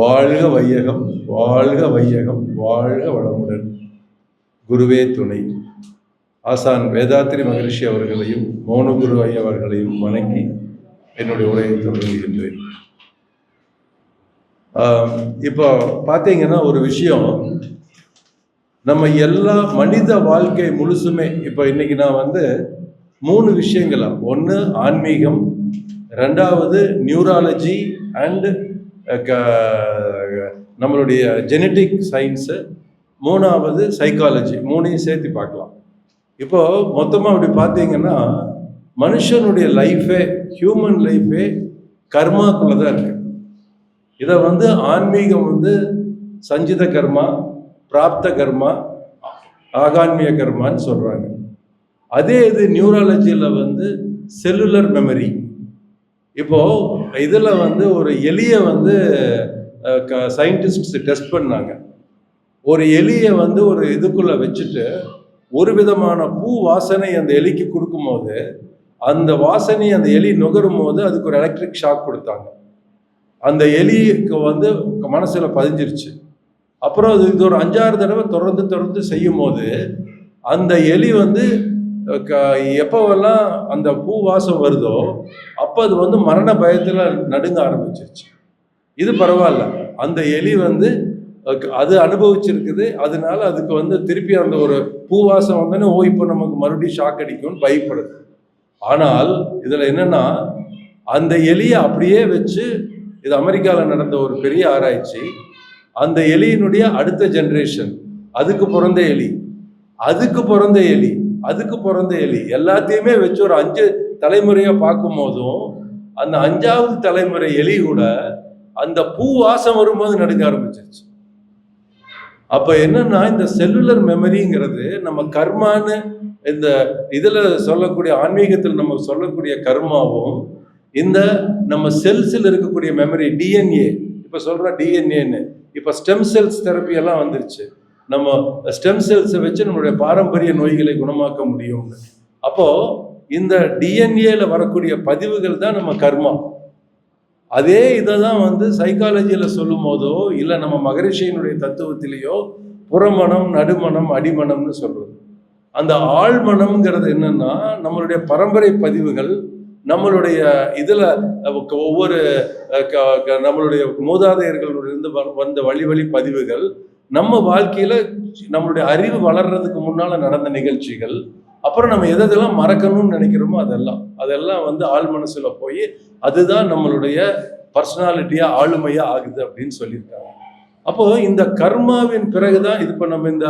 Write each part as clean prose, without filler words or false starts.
வாழ்க வையகம், வாழ்க வையகம், வாழ்க வளமுடன். குருவே துணை. ஆசான் வேதாத்திரி மகரிஷி அவர்களையும் மௌனகுரு ஐயா அவர்களையும் வணங்கி என்னுடைய உரையை தொடங்குகின்றேன். இப்போ பார்த்தீங்கன்னா ஒரு விஷயம், நம்ம எல்லா மனித வாழ்க்கை முழுசுமே இப்போ இன்னைக்கு நான் 3 விஷயங்களா, ஒன்று ஆன்மீகம், ரெண்டாவது நியூராலஜி அண்ட் நம்மளுடைய ஜெனட்டிக் சயின்ஸு, மூணாவது சைக்காலஜி, மூணையும் சேர்த்து பார்க்கலாம். இப்போ மொத்தமாக அப்படி பார்த்தீங்கன்னா மனுஷனுடைய லைஃபே, ஹியூமன் லைஃபே கர்மாக்குள்ள தான் இருக்கு. இதை ஆன்மீகம் சஞ்சித கர்மா, பிராப்த கர்மா, ஆகான்மிய கர்மான்னு சொல்றாங்க. அதே இது நியூராலஜியில் செல்லுலர் மெமரி. இப்போ இதில் ஒரு எலியை சயின்டிஸ்ட் டெஸ்ட் பண்ணாங்க. ஒரு எலியை ஒரு இதுக்குள்ள வச்சுட்டு ஒரு விதமான பூ வாசனை அந்த எலிக்கு கொடுக்கும்போது அந்த வாசனை அந்த எலி நுகரும் போது அதுக்கு ஒரு எலக்ட்ரிக் ஷாக் கொடுத்தாங்க. அந்த எலிக்கு மனசுல பதிஞ்சிருச்சு. அப்புறம் இது ஒரு 5-6 தடவை தொடர்ந்து செய்யும் போது அந்த எலி எப்போவெல்லாம் அந்த பூ வாசம் வருதோ அப்போ அது மரண பயத்தில் நடுங்க ஆரம்பிச்சிருச்சு. இது பரவாயில்ல, அந்த எலி அது அனுபவிச்சிருக்குது. அதனால அதுக்கு திருப்பி அந்த ஒரு பூவாசம் வந்தோடனே இப்போ நமக்கு மறுபடியும் ஷாக் அடிக்கும்னு பயப்படுது. ஆனால் இதில் என்னன்னா, அந்த எலியை அப்படியே வச்சு, இது அமெரிக்காவில் நடந்த ஒரு பெரிய ஆராய்ச்சி, அந்த எலியினுடைய அடுத்த ஜென்ரேஷன், அதுக்கு பிறந்த எலி, அதுக்கு பிறந்த எலி, அதுக்கு பிறந்த எலி எல்லாத்தையுமே வச்சு ஒரு 5 தலைமுறையை பார்க்கும் போதும் அந்த 5வது தலைமுறை எலி கூட அந்த பூ வாசம் வரும்போது நடுங்க ஆரம்பிச்சிருச்சு. அப்ப என்னன்னா, இந்த செல்லுலர் மெமரிங்கிறது நம்ம கர்மான்னு இந்த இதுல சொல்லக்கூடிய, ஆன்மீகத்தில் நம்ம சொல்லக்கூடிய கர்மாவும் இந்த நம்ம செல்ஸில் இருக்கக்கூடிய மெமரி, டிஎன்ஏ, இப்ப சொல்ற டிஎன்ஏன்னு, இப்ப ஸ்டெம் செல்ஸ் தெரப்பி எல்லாம் வந்துருச்சு. நம்ம ஸ்டெம் செல்ஸை வச்சு நம்மளுடைய பாரம்பரிய நோய்களை குணமாக்க முடியும். அப்போ இந்த டிஎன்ஏல வரக்கூடிய பதிவுகள் தான் நம்ம கர்மா. அதே இதை தான் சைக்காலஜியில் சொல்லும் போதோ இல்லை நம்ம மகரிஷியினுடைய தத்துவத்திலேயோ புறமணம், நடுமணம், அடிமணம்னு சொல்றது. அந்த ஆழ்மனம்ங்கிறது என்னன்னா, நம்மளுடைய பரம்பரை பதிவுகள், நம்மளுடைய இதில் ஒவ்வொரு நம்மளுடைய மூதாதையர்களிருந்து வந்த வழி பதிவுகள், நம்ம வாழ்க்கையில் நம்மளுடைய அறிவு வளர்றதுக்கு முன்னால் நடந்த நிகழ்ச்சிகள், அப்புறம் நம்ம எதெல்லாம் மறக்கணும்னு நினைக்கிறோமோ அதெல்லாம் ஆழ் மனசுல போய் அதுதான் நம்மளுடைய பர்சனாலிட்டியா, ஆளுமையா ஆகுது அப்படின்னு சொல்லியிருக்காங்க. அப்போ இந்த கர்மாவின் பிறகுதான் இது. இப்போ நம்ம இந்த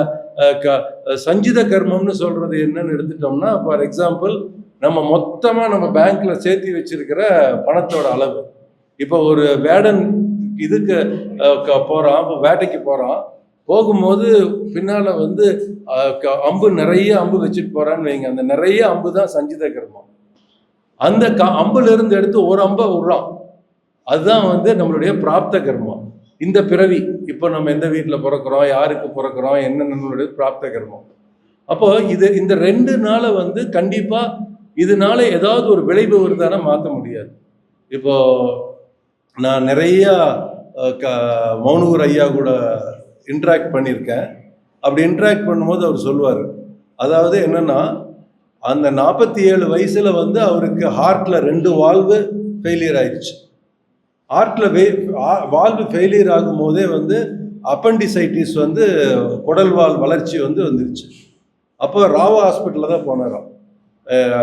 சஞ்சித கர்மம்னு சொல்றது என்னன்னு எடுத்துட்டோம்னா, ஃபார் எக்ஸாம்பிள், நம்ம மொத்தமா நம்ம பேங்க்ல சேர்த்து வச்சிருக்கிற பணத்தோட அளவு. இப்போ ஒரு வேடன் இதுக்கு போறான், வேட்டைக்கு போறான், போகும்போது பின்னால அம்பு, நிறைய அம்பு வச்சுட்டு போறான்னு வைங்க. அந்த நிறைய அம்பு தான் சஞ்சித கர்மம். அந்த அம்புல இருந்து எடுத்து ஒரு அம்பை விடுறான், அதுதான் நம்மளுடைய பிராப்த கர்மம். இந்த பிறவி, இப்போ நம்ம எந்த வீட்டில் பிறக்கிறோம், யாருக்கு பிறக்கிறோம், என்ன நம்மளுடைய பிராப்த கர்மம். அப்போ இந்த 2 நாளை கண்டிப்பா இதனால ஏதாவது ஒரு விளைவு வருதான மாற்ற முடியாது. இப்போ நான் நிறைய மௌனகுரு ஐயா கூட இன்ட்ராக்ட் பண்ணியிருக்கேன். அப்படி இன்ட்ராக்ட் பண்ணும்போது அவர் சொல்லுவார், அதாவது என்னன்னா, அந்த 47 வயசுல அவருக்கு ஹார்ட்ல 2 வால்வு ஃபெயிலியர் ஆயிடுச்சு. ஹார்ட்ல வால்வு ஃபெயிலியர் ஆகும் போதே அப்பண்டிசைட்டிஸ் குடல் வால் வளர்ச்சி வந்துருச்சு. அப்போ ராவ் ஹாஸ்பிட்டலில் தான் போனாராம்,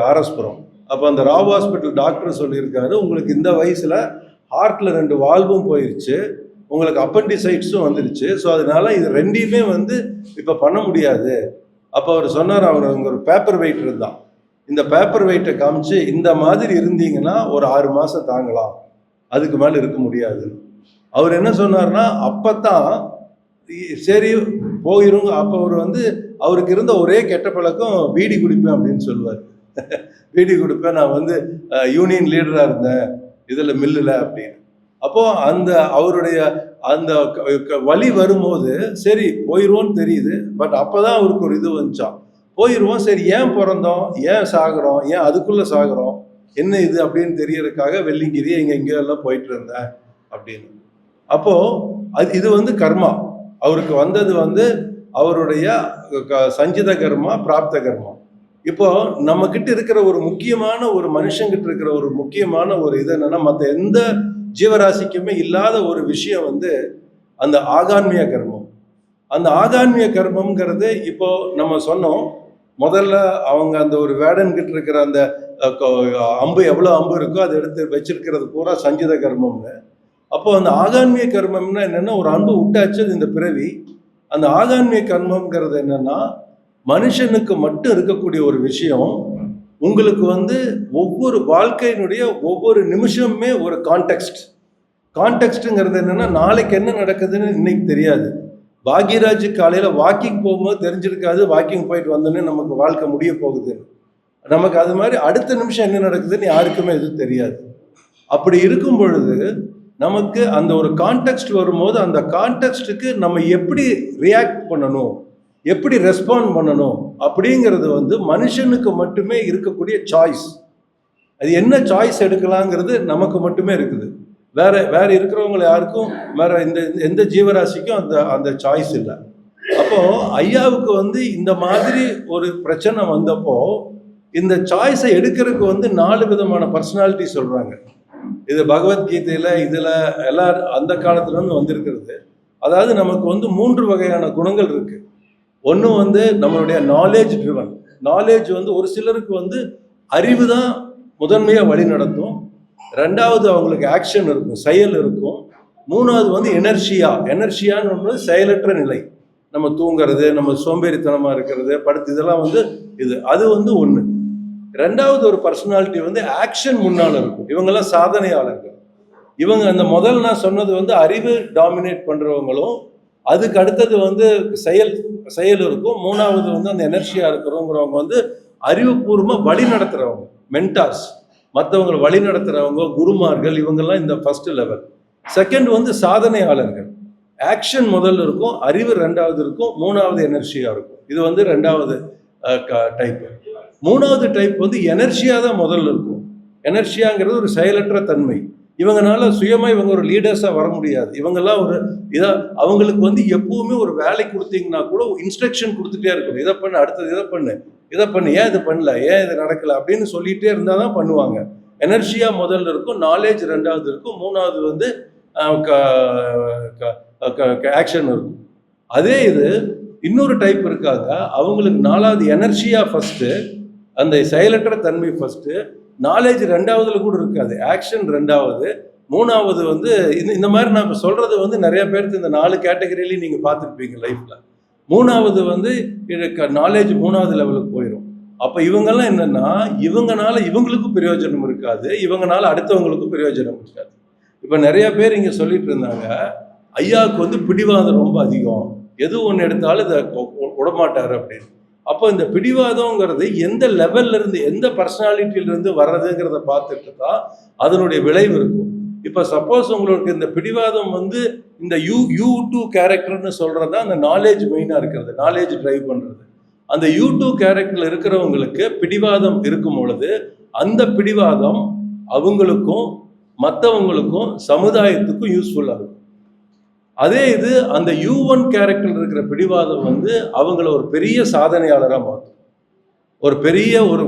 ஆர்எஸ்புரம். அப்போ அந்த ராவ் ஹாஸ்பிட்டல் டாக்டர் சொல்லியிருக்காரு, உங்களுக்கு இந்த வயசுல ஹார்ட்ல 2 வால்வும் போயிருச்சு, உங்களுக்கு அப்பண்டிசைட்ஸும் வந்துருச்சு. ஸோ அதனால இது 2யுமே இப்போ பண்ண முடியாது. அப்போ அவர் சொன்னார், அவங்க ஒரு பேப்பர் வெயிட் இருந்தான், இந்த பேப்பர் வெயிட்டை காமிச்சு, இந்த மாதிரி இருந்தீங்கன்னா ஒரு 6 மாதம் தாங்கலாம், அதுக்கு மேலே இருக்க முடியாது. அவர் என்ன சொன்னார்னா, அப்பத்தான் சரி போயிருங்க. அப்போ அவர் அவருக்கு இருந்த ஒரே கெட்ட பழக்கம் பீடி குடிப்பேன் அப்படின்னு சொல்லுவார். பீடி குடிப்பேன், நான் யூனியன் லீடராக இருந்தேன் இதில் மில்லில் அப்படின்னு. அப்போ அந்த அவருடைய அந்த வலி வரும்போது சரி போயிடுவோன்னு தெரியுது. பட் அப்போதான் அவருக்கு ஒரு இது வந்துச்சான், போயிடுவோம், சரி ஏன் பிறந்தோம், ஏன் சாகிறோம், ஏன் அதுக்குள்ளே சாகிறோம், என்ன இது அப்படின்னு தெரியறதுக்காக வெள்ளிங்கிரி எங்கெங்கயோ எல்லாம் போயிட்டு இருந்தேன் அப்படின்னு. அப்போ இது வந்து கர்மா. அவருக்கு வந்தது வந்து அவருடைய சஞ்சித கர்மா, பிராப்த கர்மா. இப்போ நம்ம கிட்ட இருக்கிற ஒரு முக்கியமான ஒரு மனுஷங்கிட்ட இருக்கிற ஒரு முக்கியமான ஒரு இது என்னன்னா, மற்ற எந்த ஜீவராசிக்குமே இல்லாத ஒரு விஷயம் வந்து அந்த ஆகான்மிய கர்மம். அந்த ஆகான்மிய கர்மம்ங்கிறது இப்போ நம்ம சொன்னோம். முதல்ல அவங்க அந்த ஒரு வேடன் கிட்ட இருக்கிற அந்த அம்பு, எவ்வளவு அம்பு இருக்கோ அதை எடுத்து வச்சிருக்கிறது பூரா சஞ்சித கர்மம்னு. அப்போ அந்த ஆகான்மிய கர்மம்னா என்னன்னா, ஒரு அன்பு விட்டாச்சு இந்த பிறவி. அந்த ஆகான்மிய கர்மம்ங்கிறது என்னன்னா, மனுஷனுக்கு மட்டும் இருக்கக்கூடிய ஒரு விஷயம். உங்களுக்கு வந்து ஒவ்வொரு வாழ்க்கையினுடைய ஒவ்வொரு நிமிஷமுமே ஒரு கான்டெக்ஸ்ட்ங்கிறது என்னன்னா, நாளைக்கு என்ன நடக்குதுன்னு இன்னைக்கு தெரியாது. பாக்யராஜ் காலையில வாக்கிங் போகும்போது தெரிஞ்சிருக்காது, வாக்கிங் போயிட்டு வந்தோன்னே நமக்கு வாழ்க்கை முடிய போகுது. நமக்கு அது மாதிரி அடுத்த நிமிஷம் என்ன நடக்குதுன்னு யாருக்குமே எதுவும் தெரியாது. அப்படி இருக்கும் பொழுது நமக்கு அந்த ஒரு கான்டெக்ஸ்ட் வரும்போது அந்த கான்டெக்ஸ்டுக்கு நம்ம எப்படி ரியாக்ட் பண்ணணும், எப்படி ரெஸ்பாண்ட் பண்ணணும் அப்படிங்கிறது வந்து மனுஷனுக்கு மட்டுமே இருக்கக்கூடிய சாய்ஸ். அது என்ன சாய்ஸ் எடுக்கலாங்கிறது நமக்கு மட்டுமே இருக்குது. வேற இருக்கிறவங்க யாருக்கும், வேற எந்த ஜீவராசிக்கும் அந்த சாய்ஸ் இல்லை. அப்போ ஐயாவுக்கு வந்து இந்த மாதிரி ஒரு பிரச்சனை வந்தப்போ இந்த சாய்ஸை எடுக்கிறதுக்கு வந்து 4 விதமான பர்சனாலிட்டி சொல்றாங்க. இது பகவத்கீதையில இதுல எல்லாம் அந்த காலத்துல இருந்து வந்திருக்கிறது. அதாவது நமக்கு வந்து 3 வகையான குணங்கள் இருக்கு. ஒன்று வந்து நம்மளுடைய நாலேஜ் ட்ரிவன். நாலேஜ் வந்து ஒரு சிலருக்கு வந்து அறிவு தான் முதன்மையாக வழி நடத்தும். 2வது அவங்களுக்கு ஆக்ஷன் இருக்கும், செயல் இருக்கும். 3வது வந்து எனர்ஜியான்னு ஒன்று செயலற்ற நிலை. நம்ம தூங்குறது, நம்ம சோம்பேறித்தனமாக இருக்கிறது, படுத்து இதெல்லாம் வந்து அது வந்து ஒன்று. 2வது ஒரு பர்சனாலிட்டி வந்து ஆக்ஷன் முன்னால் இருக்கும். இவங்கெல்லாம் சாதனையாளர்கள். இவங்க அந்த முதல் நான் சொன்னது வந்து அறிவு டாமினேட் பண்ணுறவங்களும், அதுக்கு அடுத்தது வந்து செயல் இருக்கும். 3வது வந்து அந்த எனர்ஜியாக இருக்கிறவங்கிறவங்க வந்து அறிவுபூர்வமாக வழி நடத்துகிறவங்க, மென்டார்ஸ், மற்றவங்களை வழி நடத்துகிறவங்க, குருமார்கள். இவங்கெல்லாம் இந்த ஃபர்ஸ்ட் லெவல். செகண்ட் வந்து சாதனையாளர்கள். ஆக்ஷன் முதல்ல இருக்கும், அறிவு 2வது இருக்கும், 3வது எனர்ஜியாக இருக்கும். இது வந்து 2வது டைப். 3வது டைப் வந்து எனர்ஜியாக தான் முதல்ல இருக்கும். எனர்ஜியாங்கிறது ஒரு செயலற்ற தன்மை. இவங்கனால சுயமா இவங்க ஒரு லீடர்ஸா வர முடியாது. இவங்கெல்லாம் ஒரு அவங்களுக்கு வந்து எப்பவுமே ஒரு வேலை கொடுத்தீங்கன்னா கூட இன்ஸ்ட்ரக்ஷன் கொடுத்துட்டே இருக்கணும். இதை பண்ணு, அடுத்தது இதை பண்ணு, ஏன் இது பண்ணல, ஏன் இது நடக்கல அப்படின்னு சொல்லிட்டே இருந்தால் தான் பண்ணுவாங்க. எனர்ஜியா முதல்ல இருக்கும், நாலேஜ் 2வது இருக்கும், 3வது வந்து ஆக்ஷன் இருக்கும். அதே இது இன்னொரு டைப் இருக்காங்க. அவங்களுக்கு 4வது எனர்ஜியா ஃபர்ஸ்ட், அந்த செயலற்ற தன்மை ஃபர்ஸ்ட், நாலேஜ் 2வதுல கூட இருக்காது, ஆக்ஷன் 2வது, 3வது வந்து இந்த மாதிரி நான் சொல்றது வந்து நிறைய பேருக்கு இந்த 4 கேட்டகரியிலையும் நீங்க பார்த்துருப்பீங்க லைஃப்ல. 3வது வந்து நாலேஜ் 3வது லெவலுக்கு போயிடும். அப்ப இவங்கெல்லாம் என்னன்னா, இவங்கனால இவங்களுக்கும் பிரயோஜனம் இருக்காது, இவங்கனால அடுத்தவங்களுக்கும் பிரயோஜனம் இருக்காது. இப்ப நிறைய பேர் இங்க சொல்லிட்டு இருந்தாங்க, ஐயாவுக்கு வந்து பிடிவாதம் ரொம்ப அதிகம், எது ஒன்று எடுத்தாலும் இதை விடமாட்டாரு அப்படின்னு. அப்போ இந்த பிடிவாதங்கிறது எந்த லெவல்ல இருந்து, எந்த பர்சனாலிட்டியில இருந்து வர்றதுங்கிறத பார்த்துட்டு தான் அதனுடைய விளைவு இருக்கும். இப்போ சப்போஸ் உங்களுக்கு இந்த பிடிவாதம் வந்து இந்த U2 கேரக்டர்னு சொல்றது தான் அந்த நாலேஜ் மெயினாக இருக்கிறது, நாலேஜ் டிரைவ் பண்றது. அந்த U2 கேரக்டர்ல இருக்கிறவங்களுக்கு பிடிவாதம் இருக்கும் பொழுது அந்த பிடிவாதம் அவங்களுக்கும் மற்றவங்களுக்கும் சமுதாயத்துக்கும் யூஸ்ஃபுல்லாக இருக்கும். அதே இது அந்த U1 கேரக்டர் இருக்கிற பிடிவாதம் வந்து அவங்கள ஒரு பெரிய சாதனையாளராக மாற்றும். ஒரு பெரிய ஒரு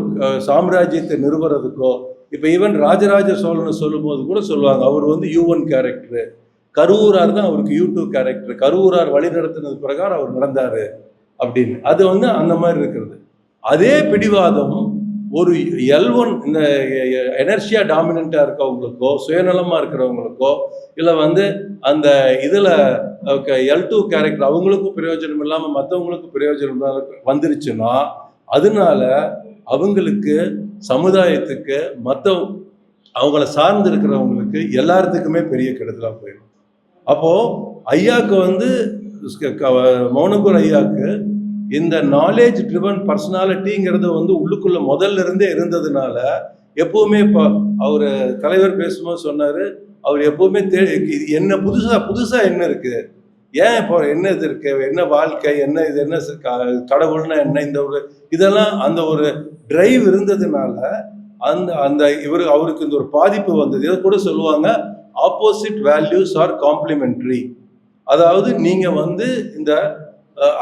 சாம்ராஜ்யத்தை நிறுவறதுக்கோ, இப்போ ஈவன் ராஜராஜ சோழன் சொல்லும் போது கூட சொல்லுவாங்க, அவர் வந்து U1 கேரக்டர், கருவூரார் தான் அவருக்கு U2 கேரக்டர், கருவூரார் வழி நடத்தினது பிரகாரம் அவர் நடந்தாரு அப்படின்னு. அது வந்து அந்த மாதிரி இருக்கிறது. அதே பிடிவாதம் ஒரு L1, இந்த எனர்ஜியா டாமினண்டா இருக்கவங்களுக்கோ, சுயநலமா இருக்கிறவங்களுக்கோ, இல்லை வந்து அந்த இதுல L2 கேரக்டர் அவங்களுக்கும் பிரயோஜனம் இல்லாமல் மற்றவங்களுக்கும் பிரயோஜனம் வந்துருச்சுன்னா, அதனால அவங்களுக்கு, சமுதாயத்துக்கு, மற்ற அவங்கள சார்ந்து இருக்கிறவங்களுக்கு எல்லாத்துக்குமே பெரிய கெடுதலாக போயிடும். அப்போ ஐயாவுக்கு வந்து மௌனகுரு ஐயாவுக்கு இந்த நாலேஜ் ட்ரிவன் பர்சனாலிட்டிங்கிறது வந்து உள்ளுக்குள்ள முதல்ல இருந்தே இருந்ததுனால, எப்பவுமே இப்போ அவர் தலைவர் பேசும்போது சொன்னாரு, அவர் எப்பவுமே என்ன புதுசா என்ன இருக்கு, ஏன் இப்போ என்ன இது இருக்கு, என்ன வாழ்க்கை, என்ன இது, என்ன கடவுள்னா என்ன, இந்த ஒரு இதெல்லாம் அந்த ஒரு டிரைவ் இருந்ததுனால அந்த அவருக்கு இந்த ஒரு பாதிப்பு வந்தது. இதை கூட சொல்லுவாங்க, ஆப்போசிட் வேல்யூஸ் ஆர் காம்ப்ளிமெண்ட்ரி. அதாவது நீங்க வந்து இந்த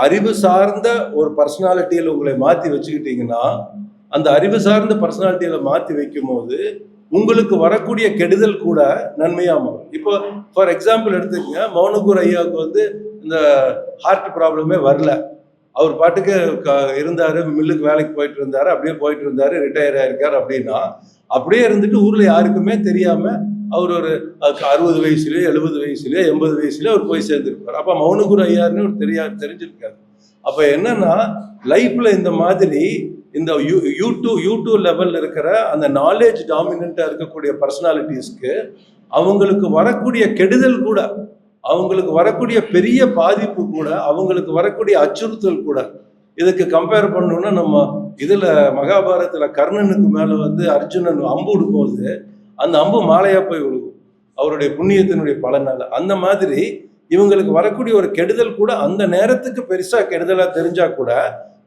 அறிவு சார்ந்த ஒரு பர்சனாலிட்டியில் உங்களை மாற்றி வச்சுக்கிட்டீங்கன்னா, அந்த அறிவு சார்ந்த பர்சனாலிட்டியில மாற்றி வைக்கும் போது உங்களுக்கு வரக்கூடிய கெடுதல் கூட நன்மையா மாறும். இப்போ ஃபார் எக்ஸாம்பிள் எடுத்துக்கங்க, மௌனகுரு ஐயாவுக்கு வந்து இந்த ஹார்ட் ப்ராப்ளமே வரல. அவர் பாட்டுக்கு இருந்தாரு, மில்லுக்கு வேலைக்கு போயிட்டு இருந்தாரு, அப்படியே போயிட்டு இருந்தாரு, ரிட்டையர் ஆயிருக்காரு. அப்படின்னா அப்படியே இருந்துட்டு ஊர்ல யாருக்குமே தெரியாம அவர் ஒரு 60 வயசுலயோ 70 வயசுலயோ 80 வயசுலயோ அவர் போய் சேர்ந்திருப்பார். அப்ப மௌனகுரு ஐயாருன்னு ஒரு தெரிஞ்சிருக்காரு. அப்ப என்னன்னா, லைஃப்ல இந்த மாதிரி இந்த யூ2 லெவல்ல இருக்கிற அந்த நாலேஜ் டாமினண்டா இருக்கக்கூடிய பர்சனாலிட்டிஸ்க்கு அவங்களுக்கு வரக்கூடிய கெடுதல் கூட, அவங்களுக்கு வரக்கூடிய பெரிய பாதிப்பு கூட, அவங்களுக்கு வரக்கூடிய அச்சுறுத்தல் கூட, இதுக்கு கம்பேர் பண்ணணும்னா நம்ம இதுல மகாபாரதத்துல கர்ணனுக்கு மேல வந்து அர்ஜுனன் அம்பு விடும்போது அந்த அம்பு மாலையா போய் விழுகும் அவருடைய புண்ணியத்தினுடைய பலனால. அந்த மாதிரி இவங்களுக்கு வரக்கூடிய ஒரு கெடுதல் கூட அந்த நேரத்துக்கு பெருசா கெடுதலா தெரிஞ்சா கூட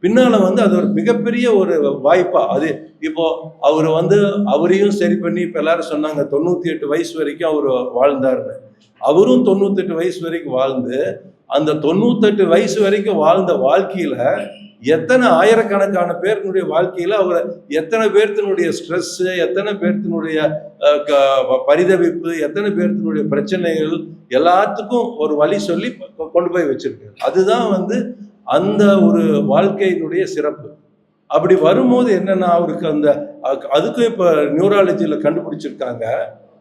பின்னால வந்து அது ஒரு மிகப்பெரிய ஒரு வாய்ப்பா. அது இப்போ அவர் வந்து அவரையும் சரி பண்ணி இப்ப எல்லாரும் சொன்னாங்க 98 வயசு வரைக்கும் அவர் வாழ்ந்தாருன்னு. அவரும் 98 வயசு வரைக்கும் வாழ்ந்து அந்த 98 வயசு வரைக்கும் வாழ்ந்த வாழ்க்கையில எத்தனை ஆயிரக்கணக்கான பேருனுடைய வாழ்க்கையில அவர் எத்தனை பேர்த்தினுடைய ஸ்ட்ரெஸ், எத்தனை பேர்த்தினுடைய பரிதவிப்பு, எத்தனை பேர்த்தினுடைய பிரச்சனைகள் எல்லாத்துக்கும் ஒரு வழி சொல்லி கொண்டு போய் வச்சிருக்காரு. அதுதான் வந்து அந்த ஒரு வாழ்க்கையினுடைய சிறப்பு. அப்படி வரும்போது என்னன்னா, அவருக்கு அந்த அதுக்கும் இப்ப நியூராலஜியில கண்டுபிடிச்சிருக்காங்க.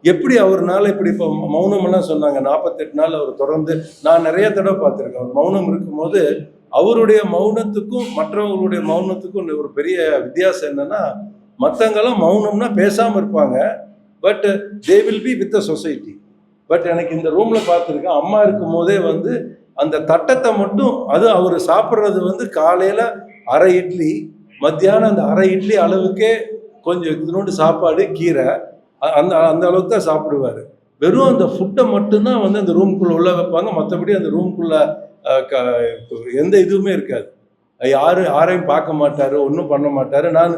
எப்படி அவர்னால இப்படி இப்போ மௌனம் எல்லாம் சொன்னாங்க 48 நாள் அவர் தொடர்ந்து, நான் நிறைய தடவை பார்த்திருக்கேன். அவர் மௌனம் இருக்கும்போது அவருடைய மௌனத்துக்கும் மற்றவங்களுடைய மௌனத்துக்கும் ஒரு பெரிய வித்தியாசம் என்னன்னா, மற்றவங்கெல்லாம் மௌனம்னா பேசாம இருப்பாங்க, but they will be with the society. But எனக்கு இந்த ரூம்ல பார்த்துருக்கேன், அம்மா இருக்கும் போதே வந்து அந்த தட்டத்தை மட்டும், அது அவர் சாப்பிட்றது வந்து காலையில அரை இட்லி, மத்தியானம் அந்த அரை இட்லி அளவுக்கே கொஞ்சம் இதனோடு சாப்பாடு கீரை, அந்த அந்த அளவுக்கு தான் சாப்பிடுவார். வெறும் அந்த ஃபுட்டை மட்டும்தான் வந்து அந்த ரூம்குள்ளே உள்ள வைப்பாங்க. மற்றபடி அந்த ரூம்குள்ள எந்த இதுவுமே இருக்காது. யாரையும் பார்க்க மாட்டாரு, ஒன்றும் பண்ண மாட்டாரு. நான்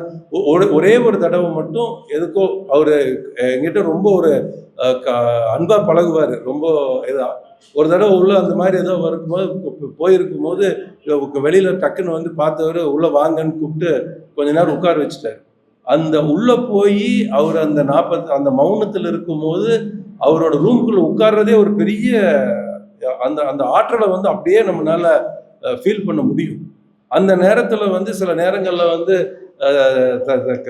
ஒரே ஒரு தடவை மட்டும் எதுக்கோ அவர் என்கிட்ட ரொம்ப ஒரு அன்பா பழகுவார். ரொம்ப இதா ஒரு தடவை உள்ள அந்த மாதிரி ஏதோ வரும்போது போயிருக்கும் போது வெளியில டக்குன்னு வந்து பார்த்தவர் உள்ள வாங்கன்னு கூப்பிட்டு கொஞ்ச நேரம் உட்கார வச்சுட்டாரு. அந்த உள்ள போய் அவர் அந்த அந்த மௌனத்தில் இருக்கும்போது அவரோட ரூம்குள்ள உட்கார்றதே ஒரு பெரிய அந்த அந்த ஆற்றலை வந்து அப்படியே நம்மளால ஃபீல் பண்ண முடியும். அந்த நேரத்துல வந்து சில நேரங்கள்ல வந்து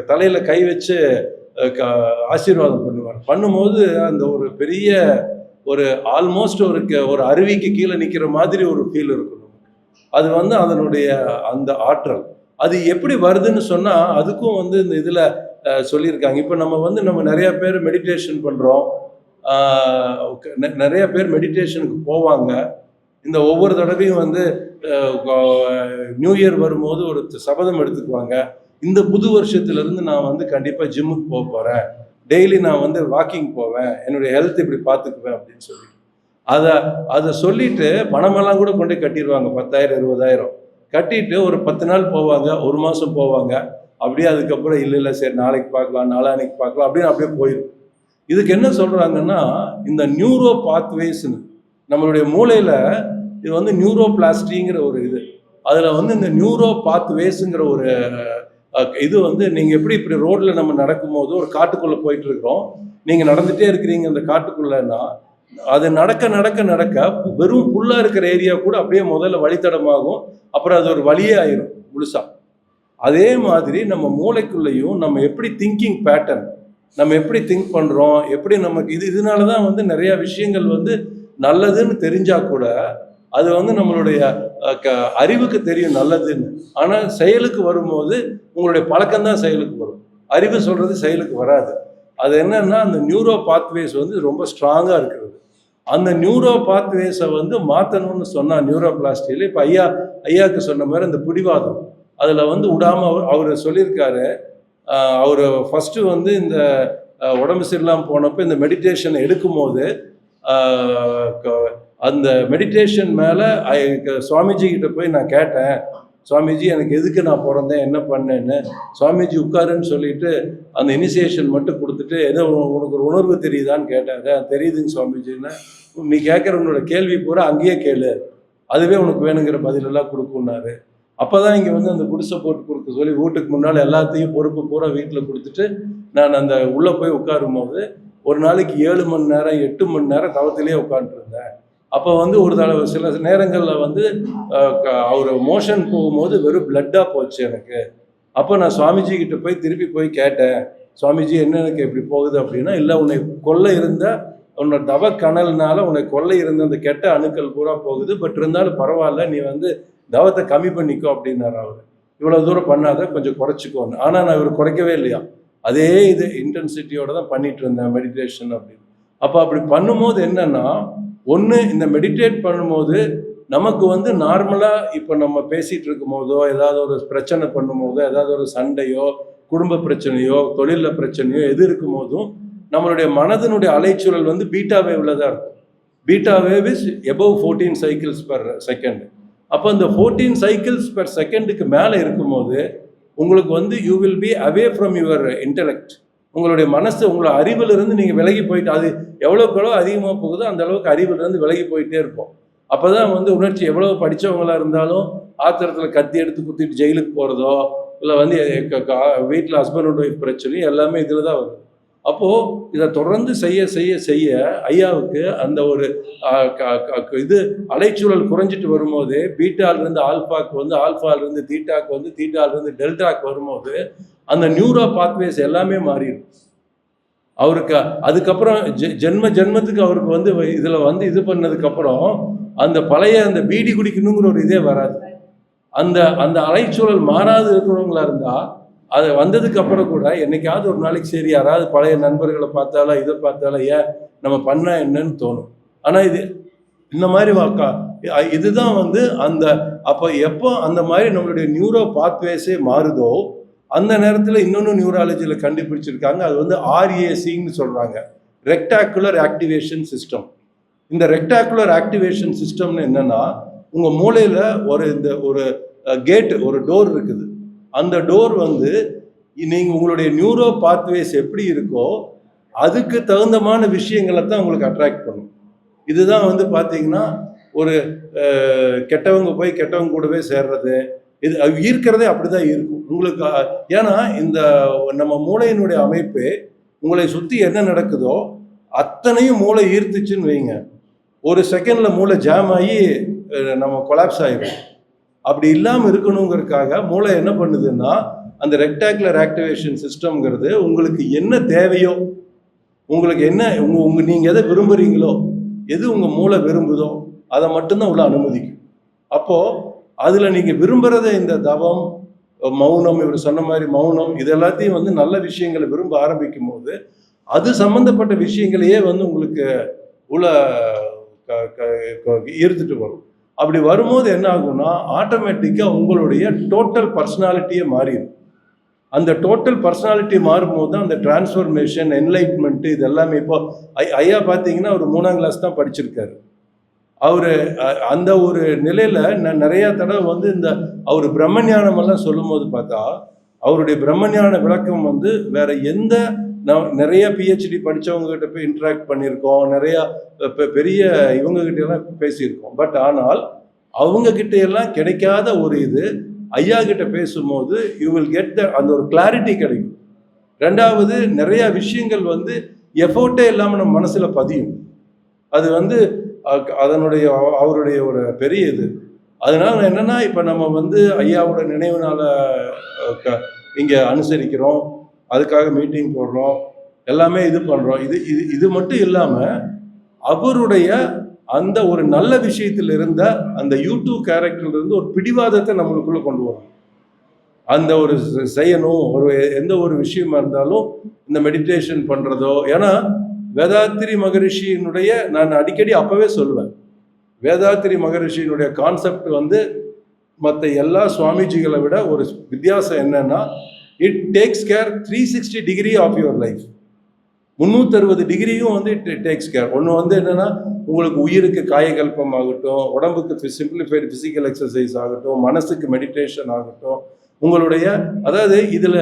தலையில கை வச்சு ஆசீர்வாதம் பண்ணும்போது அந்த ஒரு பெரிய ஒரு ஆல்மோஸ்ட் ஒரு அருவிக்கு கீழே நிக்கிற மாதிரி ஒரு ஃபீல் இருக்கும். அது வந்து அதனுடைய அந்த ஆற்றல் அது எப்படி வருதுன்னு சொன்னா அதுக்கும் வந்து இந்த இதுல சொல்லியிருக்காங்க. இப்போ நம்ம நிறைய பேர் மெடிடேஷன் பண்றோம், நிறைய பேர் மெடிடேஷனுக்கு போவாங்க. இந்த ஒவ்வொரு தடவையும் வந்து நியூ இயர் வரும்போது ஒரு சபதம் எடுத்துக்குவாங்க, இந்த புது வருஷத்துலேருந்து நான் வந்து கண்டிப்பாக ஜிம்முக்கு போக போகிறேன், டெய்லி நான் வந்து வாக்கிங் போவேன், என்னுடைய ஹெல்த் இப்படி பார்த்துக்குவேன் அப்படின்னு சொல்லி அதை சொல்லிட்டு பணமெல்லாம் கூட கொண்டு கட்டிடுவாங்க. 10,000 20,000 கட்டிட்டு ஒரு 10 நாள் போவாங்க, ஒரு மாதம் போவாங்க. அப்படியே அதுக்கப்புறம் இல்லை சரி நாளைக்கு பார்க்கலாம், நாளான்னைக்கு பார்க்கலாம் அப்படின்னு அப்படியே போயிடும். இதுக்கு என்ன சொல்கிறாங்கன்னா, இந்த நியூரோ பாத்வேஸ்ன்னு நம்மளுடைய மூளையில் இது வந்து நியூரோபிளாஸ்டிங்கிற ஒரு இது, அதில் வந்து இந்த நியூரோ பாத்வேஸுங்கிற ஒரு இது வந்து நீங்கள் எப்படி இப்படி ரோட்டில் நம்ம நடக்கும்போது ஒரு காட்டுக்குள்ளே போயிட்டு இருக்கிறோம், நீங்கள் நடந்துகிட்டே இருக்கிறீங்க அந்த காட்டுக்குள்ளேன்னா, அது நடக்க நடக்க நடக்க வெறும் புல்லாக இருக்கிற ஏரியா கூட அப்படியே முதல்ல வழித்தடமாகும், அப்புறம் அது ஒரு வழியே ஆயிரும் முழுசா. அதே மாதிரி நம்ம மூளைக்குள்ளேயும் நம்ம எப்படி திங்கிங் பேட்டர்ன், நம்ம எப்படி திங்க் பண்ணுறோம், எப்படி நமக்கு இதனால தான் வந்து நிறைய விஷயங்கள் வந்து நல்லதுன்னு தெரிஞ்சா கூட அது வந்து நம்மளுடைய அறிவுக்கு தெரியும் நல்லதுன்னு, ஆனால் செயலுக்கு வரும்போது உங்களுடைய பழக்கம்தான் செயலுக்கு வரும், அறிவு சொல்றது செயலுக்கு வராது. அது என்னன்னா அந்த நியூரோ பாத்வேஸ் வந்து ரொம்ப ஸ்ட்ராங்காக இருக்கிறது. அந்த நியூரோ பாத்வேஸை வந்து மாற்றணும்னு சொன்னால் நியூரோபிளாஸ்டியில் இப்போ ஐயாவுக்கு சொன்ன மாதிரி அந்த பிடிவாதம் அதில் வந்து விடாமல் அவர் சொல்லியிருக்காரு. அவர் ஃபஸ்ட்டு வந்து இந்த உடம்பு சரியில்லாமல் போனப்போ இந்த மெடிடேஷன் எடுக்கும் போது அந்த மெடிடேஷன் மேலே சுவாமிஜி கிட்ட போய் நான் கேட்டேன், சுவாமிஜி எனக்கு எதுக்கு நான் பிறந்தேன், என்ன பண்ணேன்னு. சுவாமிஜி உட்காருன்னு சொல்லிட்டு அந்த இனிஷியேஷன் மட்டும் கொடுத்துட்டு, ஏதோ உனக்கு ஒரு உணர்வு தெரியுதான்னு கேட்டாரு. தெரியுதுங்க சுவாமிஜின்னு. நீ கேட்குற உன்னோட கேள்வி பூரா அங்கேயே கேளு, அதுவே உனக்கு வேணுங்கிற பதிலெல்லாம் கொடுக்குன்னாரு. அப்போ தான் இங்கே வந்து அந்த குடிசை போட்டு கொடுக்க சொல்லி வீட்டுக்கு முன்னால் எல்லாத்தையும் பொறுப்பு பூரா வீட்டில் கொடுத்துட்டு நான் அந்த உள்ளே போய் உட்காரும் போது ஒரு நாளைக்கு 7 மணி நேரம் 8 மணி நேரம் தவத்திலே உட்காந்துருந்தேன். அப்போ வந்து ஒரு தடவை சில நேரங்களில் வந்து அவர் மோஷன் போகும்போது வெறும் பிளட்டாக போச்சு எனக்கு. அப்போ நான் சுவாமிஜி கிட்ட போய் திருப்பி போய் கேட்டேன், சுவாமிஜி என்ன எனக்கு எப்படி போகுது அப்படின்னா, இல்லை உன்னை கொல்ல இருந்த உன்னோட தவ கனல்னால உன்னை கொல்ல இருந்த அந்த கெட்ட அணுக்கள் பூரா போகுது, பட் இருந்தாலும் பரவாயில்ல, நீ வந்து தவத்தை கம்மி பண்ணிக்கோ அப்படின்னாரு அவர். இவ்வளோ தூரம் பண்ணாத, கொஞ்சம் குறைச்சிக்கோன்னு. ஆனால் நான் இவர் குறைக்கவே இல்லையா, அதே இது இன்டென்சிட்டியோட தான் பண்ணிட்டு இருந்தேன் மெடிடேஷன் அப்படின்னு. அப்போ அப்படி பண்ணும்போது என்னன்னா, ஒன்று இந்த மெடிடேட் பண்ணும்போது நமக்கு வந்து நார்மலாக இப்போ நம்ம பேசிகிட்டு இருக்கும் போதோ, ஏதாவது ஒரு பிரச்சனை பண்ணும்போதோ, ஏதாவது ஒரு சண்டையோ, குடும்ப பிரச்சனையோ, தொழிலில் பிரச்சனையோ எது இருக்கும் போதும் நம்மளுடைய மனதினுடைய அலைச்சூழல் வந்து பீட்டா வேவ்ல தான் இருக்கும். Beta wave is above 14 cycles per second. அப்போ இந்த 14 cycles per secondக்கு மேலே இருக்கும்போது உங்களுக்கு வந்து you will be away from your intellect. உங்களுடைய மனசு உங்களோட அறிவிலிருந்து நீங்கள் விலகி போயிட்டு, அது எவ்வளோக்கு எவ்வளோ அதிகமாக போகுதோ அந்த அளவுக்கு அறிவிலிருந்து விலகி போயிட்டே இருப்போம். அப்போ தான் வந்து உணர்ச்சி எவ்வளோ படித்தவங்களாக இருந்தாலும் ஆத்திரத்தில் கத்தி எடுத்து குத்திட்டு ஜெயிலுக்கு போகிறதோ, இல்லை வந்து வீட்டில் ஹஸ்பண்ட் அண்ட் ஒய்ஃப் பிரச்சனையும் எல்லாமே இதில் தான் வருது. அப்போது இதை தொடர்ந்து செய்ய செய்ய செய்ய ஐயாவுக்கு அந்த ஒரு இது அலைச்சூழல் குறைஞ்சிட்டு வரும்போது பீட்டாலிருந்து ஆல்ஃபாக்கு வந்து, ஆல்ஃபாலிருந்து தீட்டாக்கு வந்து, தீட்டாலிருந்து டெல்டாக்கு வரும்போது அந்த நியூரோ பாத்வேஸ் எல்லாமே மாறிடும் அவருக்கு. அதுக்கப்புறம் ஜென்மத்துக்கு அவருக்கு வந்து இதில் வந்து இது பண்ணதுக்கப்புறம் அந்த பழைய அந்த பீடி குடிக்கணுங்கிற ஒரு இதே வராது. அந்த அந்த அலைச்சூழல் மாறாது இருக்கிறவங்களா இருந்தால் அது வந்ததுக்கு அப்புறம் கூட என்னைக்காவது ஒரு நாளைக்கு சரி யாராவது பழைய நண்பர்களை பார்த்தாலும் இதை பார்த்தாலும் ஏன் நம்ம பண்ண என்னன்னு தோணும். ஆனால் இது இந்த மாதிரி இதுதான் வந்து அந்த அப்போ எப்போ அந்த மாதிரி நம்மளுடைய நியூரோ பாத்வேஸே மாறுதோ அந்த நேரத்தில் இன்னொன்று நியூராலஜியில் கண்டுபிடிச்சிருக்காங்க. அது வந்து RACன்னு சொல்கிறாங்க, ரெக்டாக்குலர் ஆக்டிவேஷன் சிஸ்டம். இந்த ரெக்டாக்குலர் ஆக்டிவேஷன் சிஸ்டம்னு என்னென்னா, உங்கள் மூளையில் ஒரு கேட்டு, ஒரு டோர் இருக்குது. அந்த டோர் வந்து நீங்கள் உங்களுடைய நியூரோ பாத்வேஸ் எப்படி இருக்கோ அதுக்கு தகுந்தமான விஷயங்களை தான் உங்களுக்கு அட்ராக்ட் பண்ணும். இதுதான் வந்து பார்த்தீங்கன்னா ஒரு கெட்டவங்க போய் கெட்டவங்க கூடவே சேர்றது, இது ஈர்க்கிறதே அப்படி தான் இருக்கும் உங்களுக்கு. ஏன்னா இந்த நம்ம மூளையினுடைய அமைப்பு உங்களை சுற்றி என்ன நடக்குதோ அத்தனையும் மூளை ஈர்த்துச்சுன்னு வைங்க, ஒரு செகண்டில் மூளை ஜாம் ஆகி நம்ம கொலாப்ஸ் ஆகிடும். அப்படி இல்லாமல் இருக்கணுங்கிறதுக்காக மூளை என்ன பண்ணுதுன்னா, அந்த ரெக்டாங்குலர் ஆக்டிவேஷன் சிஸ்டம்ங்கிறது உங்களுக்கு என்ன தேவையோ, உங்களுக்கு என்ன நீங்கள் எதை விரும்புகிறீங்களோ, எது உங்கள் மூளை விரும்புதோ அதை மட்டும்தான் உள்ள அனுமதிக்கும். அப்போது அதில் நீங்கள் விரும்புகிறத இந்த தவம், மௌனம், இவர் சொன்ன மாதிரி மௌனம், இது எல்லாத்தையும் வந்து நல்ல விஷயங்களை விரும்ப ஆரம்பிக்கும் போது அது சம்மந்தப்பட்ட விஷயங்களையே வந்து உங்களுக்கு உள்ள ஈர்த்துட்டு வரும். அப்படி வரும்போது என்ன ஆகும்னா, ஆட்டோமேட்டிக்காக உங்களுடைய டோட்டல் பர்சனாலிட்டியே மாறிடும். அந்த டோட்டல் பர்சனாலிட்டி மாறும்போது தான் அந்த டிரான்ஸ்ஃபர்மேஷன், என்லைட்மெண்ட்டு இது எல்லாமே. இப்போ ஐயா பார்த்தீங்கன்னா அவர் 3ஆம் கிளாஸ் தான் படிச்சிருக்காரு. அவர் அந்த ஒரு நிலையில் நான் நிறையா தடவை வந்து இந்த அவர் பிரம்மஞானமெல்லாம் சொல்லும் போது பார்த்தா அவருடைய பிரம்மஞான விளக்கம் வந்து வேற எந்த, நான் நிறைய PhD படித்தவங்ககிட்ட போய் இன்ட்ராக்ட் பண்ணியிருக்கோம், நிறையா பெரிய இவங்ககிட்டெல்லாம் பேசியிருக்கோம். பட் ஆனால் அவங்கக்கிட்ட எல்லாம் கிடைக்காத ஒரு இது ஐயா கிட்ட பேசும்போது யூ வில் கெட் அந்த ஒரு கிளாரிட்டி கிடைக்கும். ரெண்டாவது, நிறையா விஷயங்கள் வந்து எஃபோர்ட்டே இல்லாமல் நம்ம மனசில் பதியும். அது வந்து அதனுடைய அவருடைய ஒரு பெரிய இது. அதனால என்னென்னா, இப்போ நம்ம வந்து ஐயாவோட நினைவு நாளை இங்கே அனுசரிக்கிறோம், அதுக்காக மீட்டிங் போடுறோம், எல்லாமே இது பண்ணுறோம். இது மட்டும் இல்லாமல் அவருடைய அந்த ஒரு நல்ல விஷயத்தில் இருந்த அந்த யூடியூப் கேரக்டர்லேருந்து ஒரு பிடிவாதத்தை நம்மளுக்குள்ளே கொண்டு வரும். அந்த ஒரு செய்யணும், ஒரு எந்த ஒரு விஷயமா இருந்தாலும் இந்த மெடிடேஷன் பண்ணுறதோ. ஏன்னா வேதாத்திரி மகரிஷியினுடைய, நான் அடிக்கடி அப்போவே சொல்லுவேன், வேதாத்திரி மகரிஷியினுடைய கான்செப்ட் வந்து மற்ற எல்லா சுவாமிஜிகளை விட ஒரு வித்தியாசம் என்னன்னா, it takes care 360 degree of your life. 360 டிகிரியும் வந்து இட் டேக்ஸ் கேர். ஒன்று வந்து என்னன்னா, உங்களுக்கு உயிருக்கு காயகல்பம் ஆகட்டும், உடம்புக்கு சிம்பிளிஃபைடு ஃபிசிக்கல் எக்ஸசைஸ் ஆகட்டும், மனசுக்கு மெடிடேஷன் ஆகட்டும், உங்களுடைய அதாவது இதில்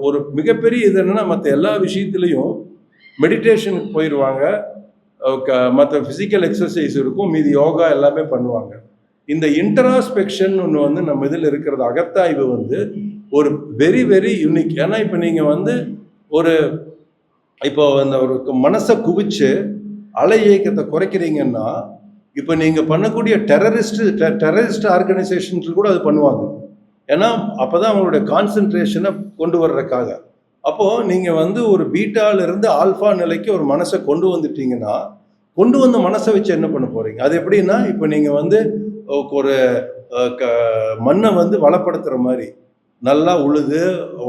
ஒரு மிகப்பெரிய இது என்னன்னா, மற்ற எல்லா விஷயத்துலையும் மெடிடேஷனுக்கு போயிடுவாங்க, மற்ற ஃபிசிக்கல் எக்ஸசைஸ் இருக்கும், மீதி யோகா எல்லாமே பண்ணுவாங்க. இந்த இன்ட்ராஸ்பெக்ஷன் ஒன்று வந்து நம்ம இதில் இருக்கிறது, அகத்தாய்வு வந்து ஒரு வெரி வெரி யூனிக். ஏன்னா இப்போ நீங்கள் வந்து இப்போ அந்த ஒரு மனசை குவிச்சு அலை இயக்கத்தை குறைக்கிறீங்கன்னா, இப்போ நீங்கள் பண்ணக்கூடிய டெரரிஸ்ட் ஆர்கனைசேஷன்ஸ் கூட அது பண்ணுவாங்க. ஏன்னா அப்போ தான் அவங்களுடைய கான்சன்ட்ரேஷனை கொண்டு வர்றதுக்காக. அப்போது நீங்கள் வந்து ஒரு பீட்டாலிருந்து ஆல்ஃபா நிலைக்கு ஒரு மனசை கொண்டு வந்துட்டீங்கன்னா, கொண்டு வந்த மனசை வச்சு என்ன பண்ண போகிறீங்க? அது எப்படின்னா, இப்போ நீங்கள் வந்து ஒரு மண்ணை வந்து வளப்படுத்துகிற மாதிரி நல்லா உழுது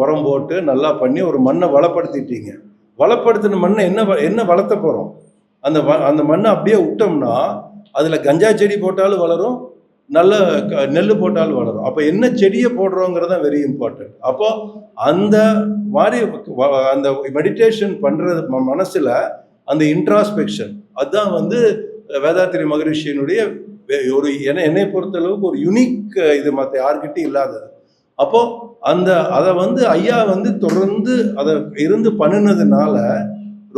உரம் போட்டு நல்லா பண்ணி ஒரு மண்ணை வளப்படுத்திட்டீங்க. வளப்படுத்தின மண்ணை என்ன வளர்த்த போகிறோம்? அந்த மண்ணை அப்படியே விட்டோம்னா அதில் கஞ்சா செடி போட்டாலும் வளரும், நல்ல நெல் போட்டாலும் வளரும். அப்போ என்ன செடியை போடுறோங்கிறது தான் வெரி இம்பார்ட்டன்ட். அப்போ அந்த மாதிரி அந்த மெடிடேஷன் பண்ணுறது மனசில் அந்த இன்ட்ராஸ்பெக்ஷன், அதுதான் வந்து வேதாத்திரி மகரிஷியினுடைய ஒரு என்னை பொறுத்தளவுக்கு ஒரு யுனிக் இது, மற்ற யார்கிட்டையும் இல்லாதது. அப்போ அதை வந்து ஐயா வந்து தொடர்ந்து அதை இருந்து பண்ணினதுனால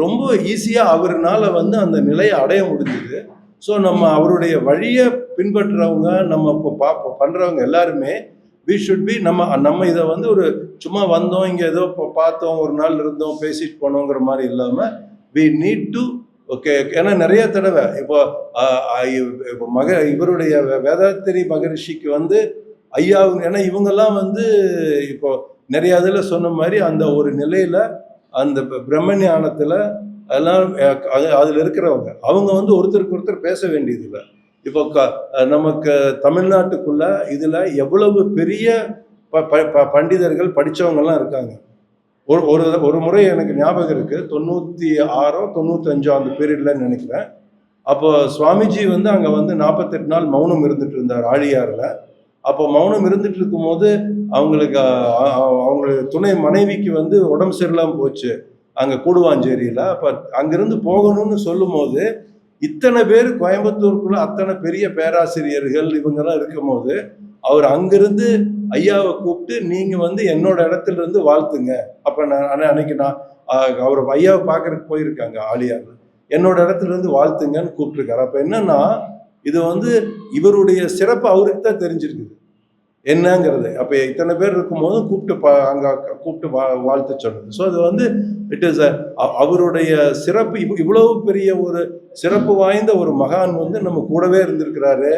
ரொம்ப ஈஸியாக அவர்னால வந்து அந்த நிலையை அடைய முடிஞ்சுது. ஸோ நம்ம அவருடைய வழியை பின்பற்றுறவங்க, நம்ம இப்போ பண்ணுறவங்க எல்லாருமே வி ஷுட் பி நம்ம இதை வந்து ஒரு சும்மா வந்தோம், இங்கே ஏதோ பார்த்தோம், ஒரு நாள் இருந்தோம், பேசிட்டு போனோங்கிற மாதிரி இல்லாமல் வி நீட் டு ஓகே. ஏன்னா நிறைய தடவை இப்போ இவருடைய வேதாத்திரி மகரிஷிக்கு வந்து ஐயா, ஏன்னா இவங்கெல்லாம் வந்து இப்போ நிறைய இதில் சொன்ன மாதிரி அந்த ஒரு நிலையில் அந்த பிரம்மஞானத்தில் எல்லாம் அதில் இருக்கிறவங்க அவங்க வந்து ஒருத்தருக்கு ஒருத்தர் பேச வேண்டியதில்லை. இப்போ நமக்கு தமிழ்நாட்டுக்குள்ள இதில் எவ்வளவு பெரிய பண்டிதர்கள் படித்தவங்கெல்லாம் இருக்காங்க. ஒரு முறை எனக்கு ஞாபகம் இருக்குது, 96 95 அந்த பீரியடில் நினைக்கிறேன். அப்போ சுவாமிஜி வந்து அங்கே வந்து 48 நாள் மௌனம் இருந்துட்டு இருந்தார் ஆழியாரில். அப்போ மௌனம் இருந்துட்டு இருக்கும்போது அவங்களுக்கு துணை மனைவிக்கு வந்து உடம்பு சரியில்லாமல் போச்சு அங்கே கூடுவாஞ்சேரியில். அப்போ அங்கிருந்து போகணும்னு சொல்லும் போது இத்தனை பேர் கோயம்புத்தூருக்குள்ள அத்தனை பெரிய பேராசிரியர்கள் இவங்கெல்லாம் இருக்கும் போது அவர் அங்கிருந்து ஐயாவை கூப்பிட்டு நீங்கள் வந்து என்னோட இடத்துல இருந்து வாழ்த்துங்க. அப்போ அன்னைக்கு நான் அவர் ஐயாவை பார்க்கறதுக்கு போயிருக்காங்க ஆழியார், என்னோட இடத்துல இருந்து வாழ்த்துங்கன்னு கூப்பிட்டுருக்காரு. அப்போ என்னன்னா, இது வந்து இவருடைய சிறப்பு அவருக்கு தான் தெரிஞ்சிருக்குது என்னங்கிறது. அப்போ இத்தனை பேர் இருக்கும்போது அங்கே கூப்பிட்டு வாழ்த்து சொன்னது. ஸோ அது வந்து இட் இஸ் அவருடைய சிறப்பு. இவ்வளவு பெரிய ஒரு சிறப்பு வாய்ந்த ஒரு மகான் வந்து நம்ம கூடவே இருந்திருக்கிறாரு,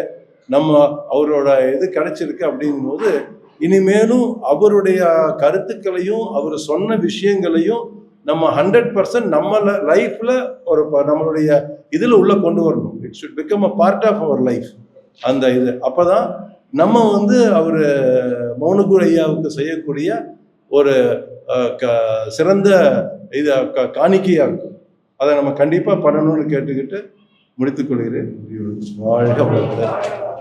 நம்ம அவரோட இது கிடைச்சிருக்கு. அப்படிங்கும்போது இனிமேலும் அவருடைய கருத்துக்களையும் அவர் சொன்ன விஷயங்களையும் நம்ம 100% நம்ம லைஃப்ல நம்மளுடைய இதில் உள்ள கொண்டு வரணும். It should become a part of our life. அந்த இது அப்போதான் நம்ம வந்து அவர் மௌனகுரு ஐயாவுக்கு செய்யக்கூடிய ஒரு சிறந்த இது காணிக்கையாக இருக்கும். அதை நம்ம கண்டிப்பாக பண்ணணும்னு கேட்டுக்கிட்டு முடித்துக்கொள்கிறேன். வாழ்க வளமுடன்.